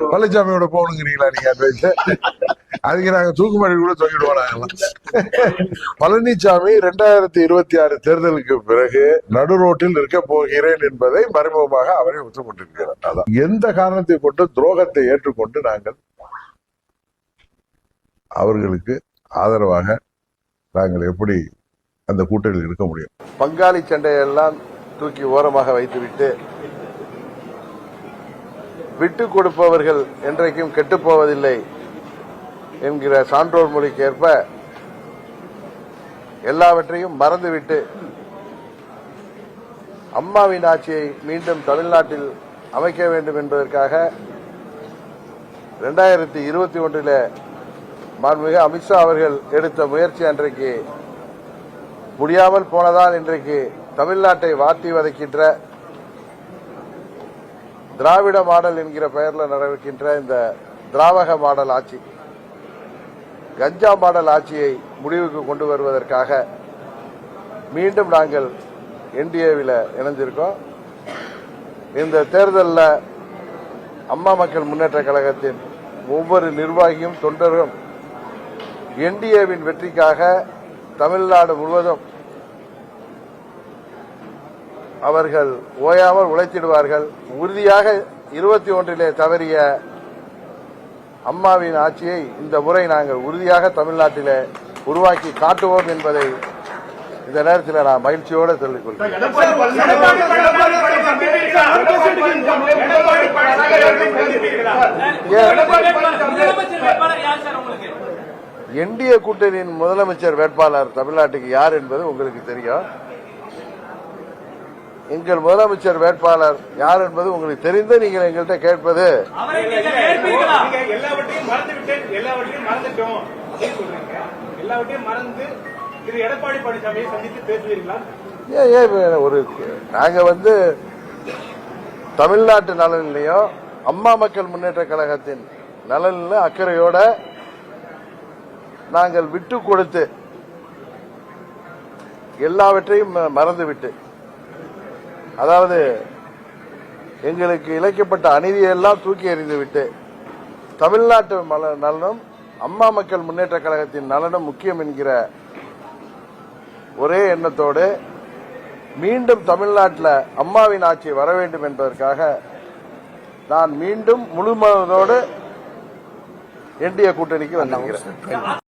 பழனிசாமியோட போகணுங்கிறீங்களா நீங்க அட்வைஸ்? அதுக்கு நாங்க தூக்குமாடி கூட சொல்லிடுவோம் நாங்கெல்லாம். பழனிசாமி 2026 தேர்தலுக்கு பிறகு நடு ரோட்டில் இருக்க போகிறேன் என்பதை மறைமுகமாக அவரே ஒத்துக்கொண்டிருக்கிறார். அதான் எந்த காரணத்தை கொண்டு துரோகத்தை ஏற்றுக்கொண்டு நாங்கள் அவர்களுக்கு ஆதரவாக நாங்கள் எப்படி அந்த கூட்டணியில் இருக்க முடியும்? பங்காளி சண்டையெல்லாம் தூக்கி ஓரமாக வைத்துவிட்டு விட்டுக் கொடுப்பவர்கள் என்றைக்கும் கெட்டுப்போவதில்லை என்கிற சான்றோர் மொழிக்கு ஏற்ப எல்லாவற்றையும் மறந்துவிட்டு அம்மாவின் ஆட்சியை மீண்டும் தமிழ்நாட்டில் அமைக்க வேண்டும் என்பதற்காக 2021 மாண்புமிகு அமித்ஷா அவர்கள் எடுத்த முயற்சி அன்றைக்கு முடியாமல் போனதால் இன்றைக்கு தமிழ்நாட்டை வாட்டி வதைக்கின்ற திராவிட மாடல் என்கிற பெயரில் நடக்கின்ற இந்த திராவக மாடல் ஆட்சி, கஞ்சா மாடல் ஆட்சியை முடிவுக்கு கொண்டு வருவதற்காக மீண்டும் நாங்கள் என்டிஏவில் இணைஞ்சிருக்கோம். இந்த தேர்தலில் அம்மா மக்கள் முன்னேற்ற கழகத்தின் ஒவ்வொரு நிர்வாகியும் தொண்டரும் என்டிஏவின் வெற்றிக்காக தமிழ்நாடு முழுவதும் அவர்கள் ஓயாமல் உழைத்திடுவார்கள். உறுதியாக 21 தவறிய அம்மாவின் ஆட்சியை இந்த முறை நாங்கள் உறுதியாக தமிழ்நாட்டில் உருவாக்கி காட்டுவோம் என்பதை இந்த நேரத்தில் நான் மகிழ்ச்சியோடு சொல்லிக் கொள்கிறேன். என்டிஏ கூட்டணியின் முதலமைச்சர் வேட்பாளர் தமிழ்நாட்டுக்கு யார் என்பது உங்களுக்கு தெரியும். எங்கள் முதலமைச்சர் வேட்பாளர் யார் என்பது உங்களுக்கு தெரிந்து நீங்கள் எங்கள்கிட்ட கேட்பது ஒரு நாங்க தமிழ்நாட்டு நலனிலையும் அம்மா மக்கள் முன்னேற்ற கழகத்தின் நலனில் அக்கறையோட நாங்கள் விட்டு கொடுத்து எல்லாவற்றையும் மறந்துவிட்டு, அதாவது எங்களுக்கு இழைக்கப்பட்ட அநீதியெல்லாம் தூக்கி எறிந்துவிட்டு தமிழ்நாட்டு நலனும் அம்மா மக்கள் முன்னேற்ற கழகத்தின் நலனும் முக்கியம் என்கிற ஒரே எண்ணத்தோடு மீண்டும் தமிழ்நாட்டில் அம்மாவின் ஆட்சி வர வேண்டும் என்பதற்காக நான் மீண்டும் முழு மனதோடு என்டிஏ கூட்டணிக்கு வந்திருக்கிறேன்.